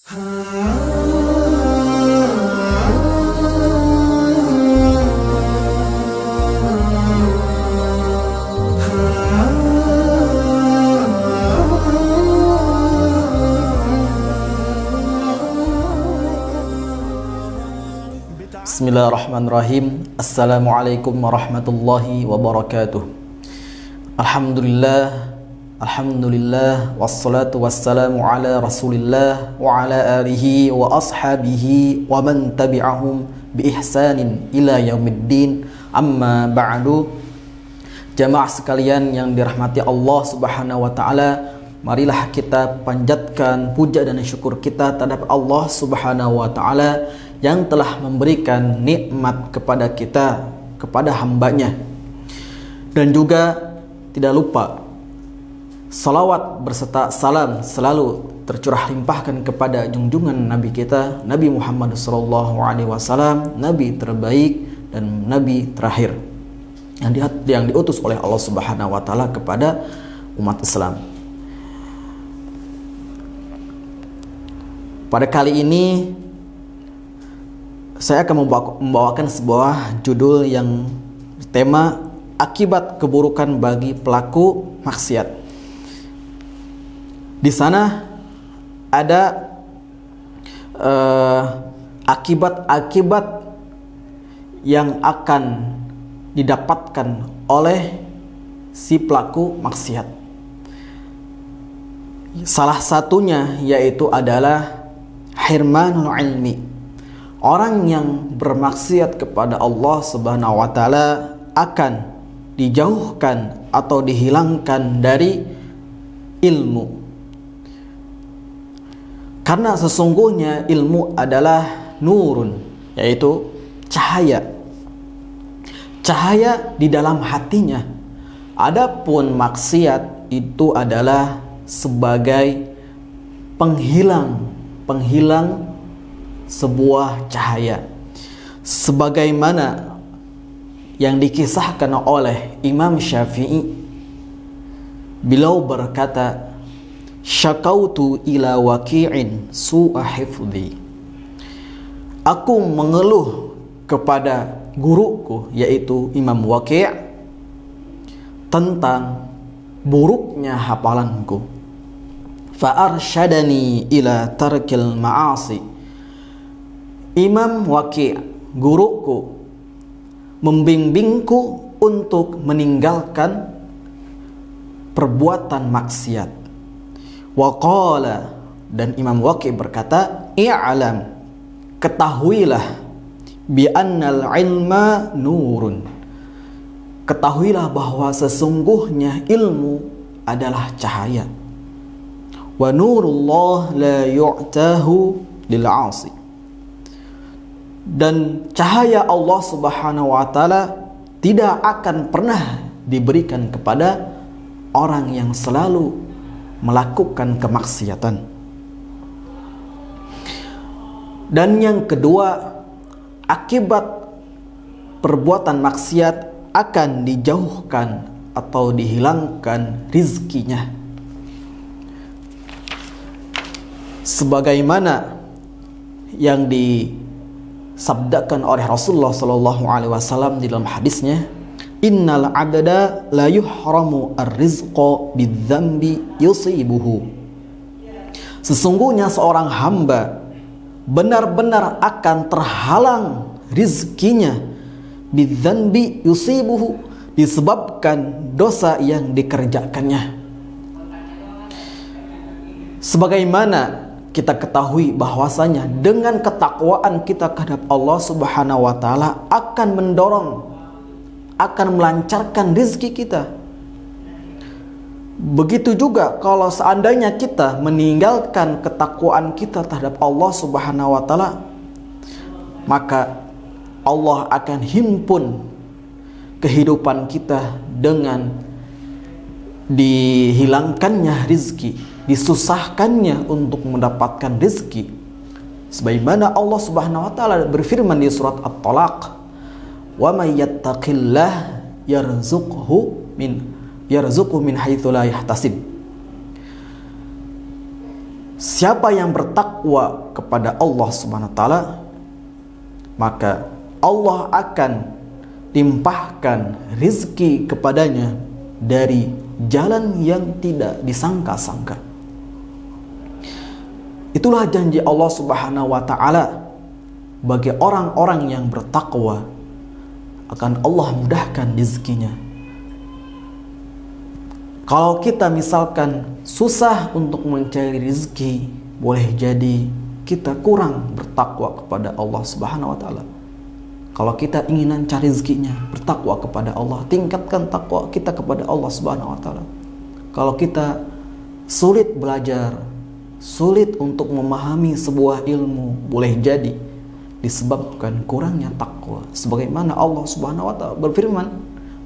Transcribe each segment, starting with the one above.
Bismillahirrahmanirrahim. Assalamualaikum warahmatullahi wabarakatuh. Alhamdulillah wassalatu wassalamu ala Rasulillah wa ala alihi wa ashabihi wa man tabi'ahum bi ihsanin ila yaumiddin. Amma ba'du. Jamaah sekalian yang dirahmati Allah Subhanahu wa taala, marilah kita panjatkan puja dan syukur kita terhadap Allah Subhanahu wa taala yang telah memberikan nikmat kepada kita, kepada hambanya. Dan juga tidak lupa salawat berserta salam selalu tercurah limpahkan kepada junjungan Nabi kita, Nabi Muhammad SAW, Nabi terbaik dan Nabi terakhir yang diutus oleh Allah Subhanahu wa taala kepada umat Islam. Pada kali ini saya akan membawakan sebuah judul yang tema akibat keburukan bagi pelaku maksiat. Di sana ada akibat-akibat yang akan didapatkan oleh si pelaku maksiat. Salah satunya yaitu adalah hirmanul ilmi. Orang yang bermaksiat kepada Allah Subhanahu wa taala akan dijauhkan atau dihilangkan dari ilmu. Karena sesungguhnya ilmu adalah nurun, yaitu cahaya. Cahaya di dalam hatinya. Adapun maksiat itu adalah sebagai penghilang sebuah cahaya, sebagaimana yang dikisahkan oleh Imam Syafi'i. Beliau berkata, syakautu ila waqi'in su'a hifdhi. Aku mengeluh kepada guruku, yaitu Imam Waqi', tentang buruknya hafalanku. Fa arsyadani ila tarkil ma'asi. Imam Waqi', guruku, membimbingku untuk meninggalkan perbuatan maksiat. Wa qala, dan Imam Waqi' berkata, i'lam, ketahuilah, bi annal ilma nurun, ketahuilah bahwa sesungguhnya ilmu adalah cahaya. Wa nurullah la yu'tahu lil 'asi. Dan cahaya Allah Subhanahu wa taala tidak akan pernah diberikan kepada orang yang selalu melakukan kemaksiatan. Dan yang kedua, akibat perbuatan maksiat akan dijauhkan atau dihilangkan rizkinya. Sebagaimana yang disabdakan oleh Rasulullah SAW di dalam hadisnya, innal abda la yuhramu ar-rizqa bidzambi yusibuhu. Sesungguhnya seorang hamba benar-benar akan terhalang rizkinya bidzambi yusibuhu, disebabkan dosa yang dikerjakannya. Sebagaimana kita ketahui bahwasanya dengan ketakwaan kita terhadap Allah Subhanahu wa taala akan mendorong, akan melancarkan rezeki kita. Begitu juga kalau seandainya kita meninggalkan ketakwaan kita terhadap Allah Subhanahu wa taala, maka Allah akan himpun kehidupan kita dengan dihilangkannya rizki, disusahkannya untuk mendapatkan rizki. Sebagaimana Allah Subhanahu wa taala berfirman di surat At-Talaq, "Wa may yattaqillah yarzuqhu min haitsu la yahtasib." siapa yang bertakwa kepada Allah Subhanahu wa taala, maka Allah akan timpahkan rizki kepadanya dari jalan yang tidak disangka-sangka. Itulah janji Allah Subhanahu wa taala bagi orang-orang yang bertakwa, akan Allah mudahkan rezekinya. Kalau kita misalkan susah untuk mencari rezeki, boleh jadi kita kurang bertakwa kepada Allah Subhanahu wa taala. Kalau kita inginan cari rezekinya, bertakwa kepada Allah, tingkatkan takwa kita kepada Allah Subhanahu wa taala. Kalau kita sulit belajar, sulit untuk memahami sebuah ilmu, boleh jadi disebabkan kurangnya takwa. Sebagaimana Allah Subhanahu wa taala berfirman,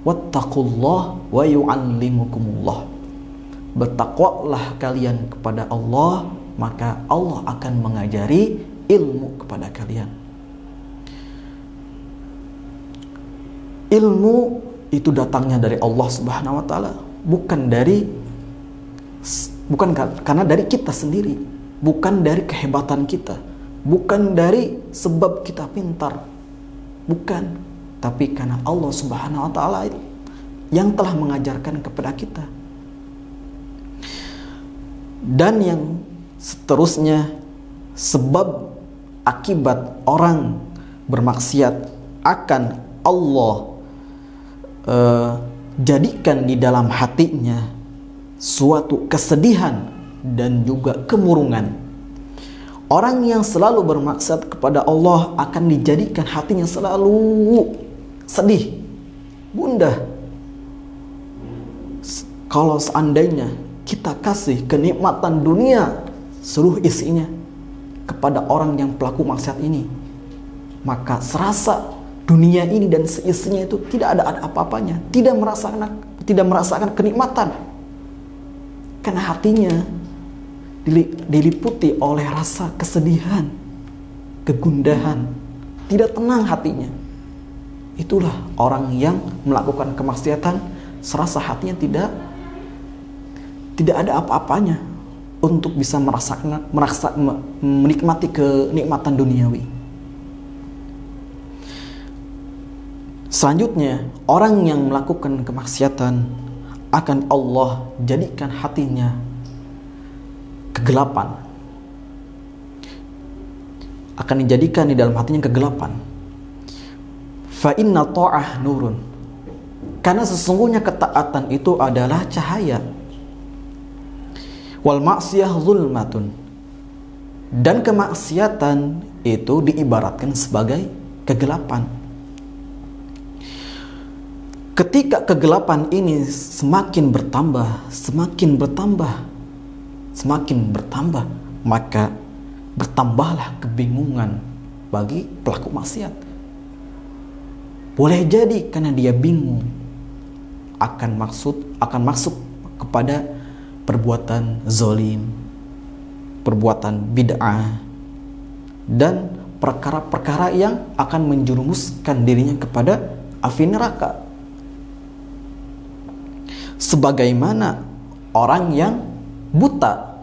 wattaqullah wa yu'allimukumullah. Bertakwalah kalian kepada Allah, maka Allah akan mengajari ilmu kepada kalian. Ilmu itu datangnya dari Allah Subhanahu wa taala, bukan karena dari kita sendiri, bukan dari kehebatan kita, bukan dari sebab kita pintar, bukan, tapi karena Allah Subhanahu wa taala yang telah mengajarkan kepada kita. Dan yang seterusnya, sebab akibat orang bermaksiat akan Allah jadikan di dalam hatinya suatu kesedihan dan juga kemurungan. Orang yang selalu bermaksud kepada Allah akan dijadikan hatinya selalu sedih, gundah. Kalau seandainya kita kasih kenikmatan dunia seluruh isinya kepada orang yang pelaku maksiat ini, maka serasa dunia ini dan seisinya itu tidak ada apa-apanya, tidak merasakan kenikmatan, karena hatinya diliputi oleh rasa kesedihan, kegundahan, tidak tenang hatinya. Itulah orang yang melakukan kemaksiatan, serasa hatinya tidak ada apa-apanya untuk bisa menikmati kenikmatan duniawi. Selanjutnya, orang yang melakukan kemaksiatan akan Allah jadikan hatinya kegelapan. Akan dijadikan di dalam hatinya kegelapan. Fa inna ta'ah nurun. Karena sesungguhnya ketaatan itu adalah cahaya. Wal maksiyah zulmatun. Dan kemaksiatan itu diibaratkan sebagai kegelapan. Ketika kegelapan ini semakin bertambah, maka bertambahlah kebingungan bagi pelaku maksiat. Boleh jadi karena dia bingung akan masuk kepada perbuatan zalim, perbuatan bid'ah, dan perkara-perkara yang akan menjerumuskan dirinya kepada api neraka. Sebagaimana orang yang buta.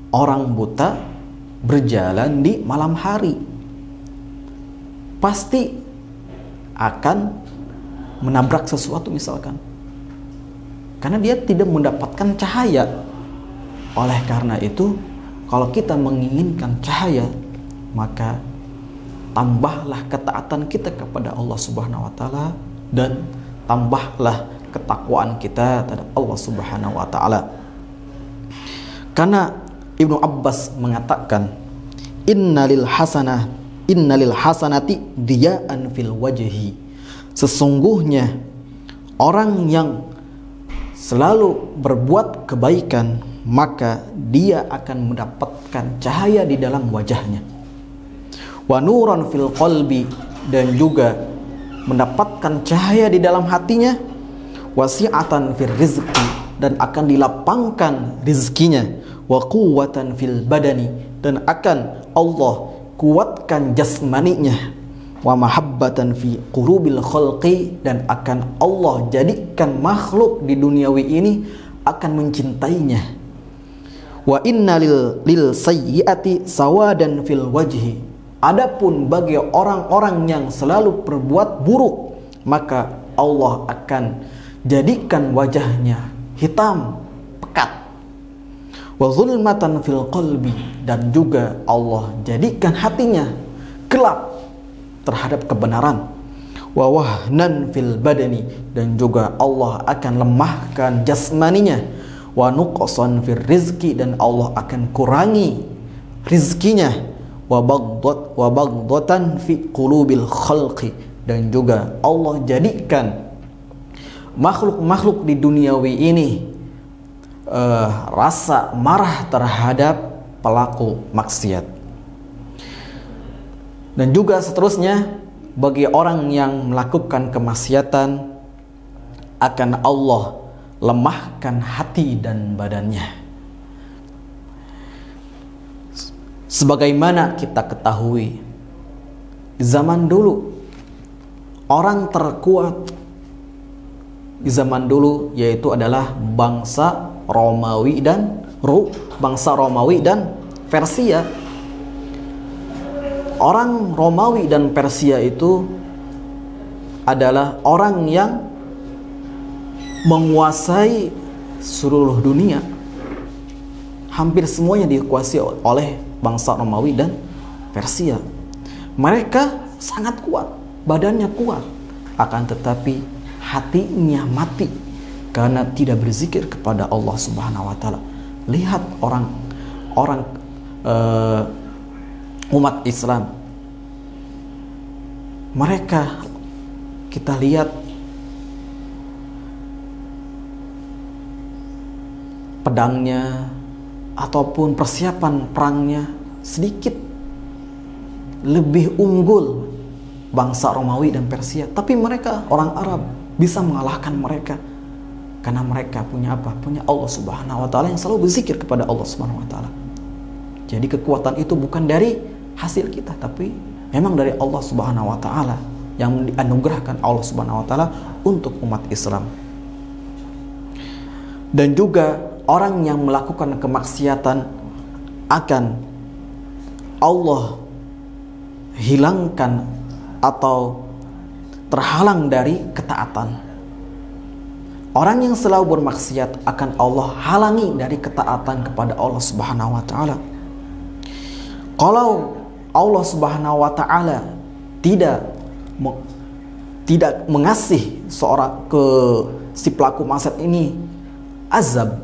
Orang buta berjalan di malam hari, pasti akan menabrak sesuatu misalkan, karena dia tidak mendapatkan cahaya. Oleh karena itu, kalau kita menginginkan cahaya, maka tambahlah ketaatan kita kepada Allah Subhanahu wa taala, dan tambahlah ketakwaan kita terhadap Allah Subhanahu wa taala. Karena Ibnu Abbas mengatakan, innalil hasanati diya'an fil wajhi. Sesungguhnya orang yang selalu berbuat kebaikan, maka dia akan mendapatkan cahaya di dalam wajahnya. Wa nuran fil qalbi, dan juga mendapatkan cahaya di dalam hatinya. Wasi'atan fil rizqi, dan akan dilapangkan rizkinya. Wa quwwatan fil badani, dan akan Allah kuatkan jasmaninya. Wa mahabbatan fi qurubil khalqi, dan akan Allah jadikan makhluk di duniawi ini akan mencintainya. Wa inna lil sayyiati sawadan fil wajhi. Adapun bagi orang-orang yang selalu berbuat buruk, maka Allah akan jadikan wajahnya hitam pekat. Wa zulmatan fil qalbi, dan juga Allah jadikan hatinya gelap terhadap kebenaran. Wa wahnan fil badani, dan juga Allah akan lemahkan jasmaninya. Wa nuqsan fil rizki, dan Allah akan kurangi rizkinya. Wa baghdatan fi qulubil khalqi, dan juga Allah jadikan makhluk-makhluk di duniawi ini rasa marah terhadap pelaku maksiat. Dan juga seterusnya, bagi orang yang melakukan kemaksiatan akan Allah lemahkan hati dan badannya. Sebagaimana kita ketahui, zaman dulu orang terkuat di zaman dulu yaitu adalah bangsa Romawi dan Persia. Orang Romawi dan Persia itu adalah orang yang menguasai seluruh dunia. Hampir semuanya dikuasai oleh bangsa Romawi dan Persia. Mereka sangat kuat, badannya kuat, akan tetapi hatinya mati karena tidak berzikir kepada Allah Subhanahu wa taala. Lihat orang umat Islam, mereka kita lihat pedangnya ataupun persiapan perangnya sedikit lebih unggul bangsa Romawi dan Persia, tapi mereka orang Arab bisa mengalahkan mereka karena mereka punya apa? Punya Allah Subhanahu wa taala yang selalu berzikir kepada Allah Subhanahu wa taala. Jadi kekuatan itu bukan dari hasil kita, tapi memang dari Allah Subhanahu wa taala yang dianugerahkan Allah Subhanahu wa taala untuk umat Islam. Dan juga orang yang melakukan kemaksiatan akan Allah hilangkan atau terhalang dari ketaatan. Orang yang selalu bermaksiat akan Allah halangi dari ketaatan kepada Allah Subhanahu wa taala. Kalau Allah Subhanahu wa taala tidak mengasih si pelaku maksiat ini azab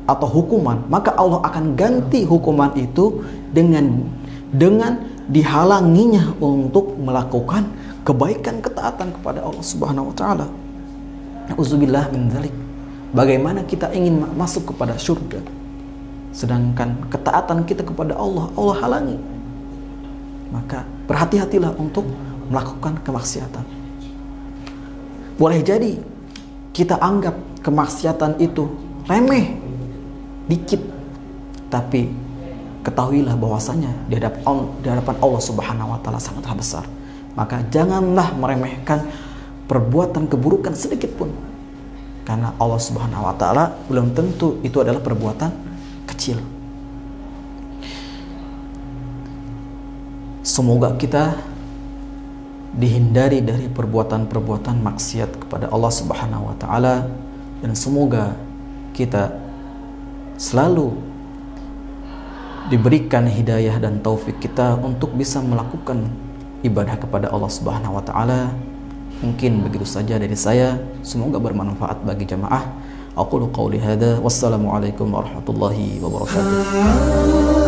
atau hukuman, maka Allah akan ganti hukuman itu dengan dihalanginya untuk melakukan kebaikan ketaatan kepada Allah Subhanahu wa taala. Nauzubillah min dzalik. Bagaimana kita ingin masuk kepada surga sedangkan ketaatan kita kepada Allah halangi? Maka berhati-hatilah untuk melakukan kemaksiatan. Boleh jadi kita anggap kemaksiatan itu remeh, dikit, tapi ketahuilah bahwasanya di hadapan Allah Subhanahu wa taala sangatlah besar. Maka janganlah meremehkan perbuatan keburukan sedikit pun, karena Allah Subhanahu wa taala belum tentu itu adalah perbuatan kecil. Semoga kita dihindari dari perbuatan-perbuatan maksiat kepada Allah Subhanahu wa taala, dan semoga kita selalu diberikan hidayah dan taufik kita untuk bisa melakukan ibadah kepada Allah Subhanahu wa taala. Mungkin begitu saja dari saya, semoga bermanfaat bagi jamaah. Aqulu qauli hadza, wassalamualaikum warahmatullahi wabarakatuh.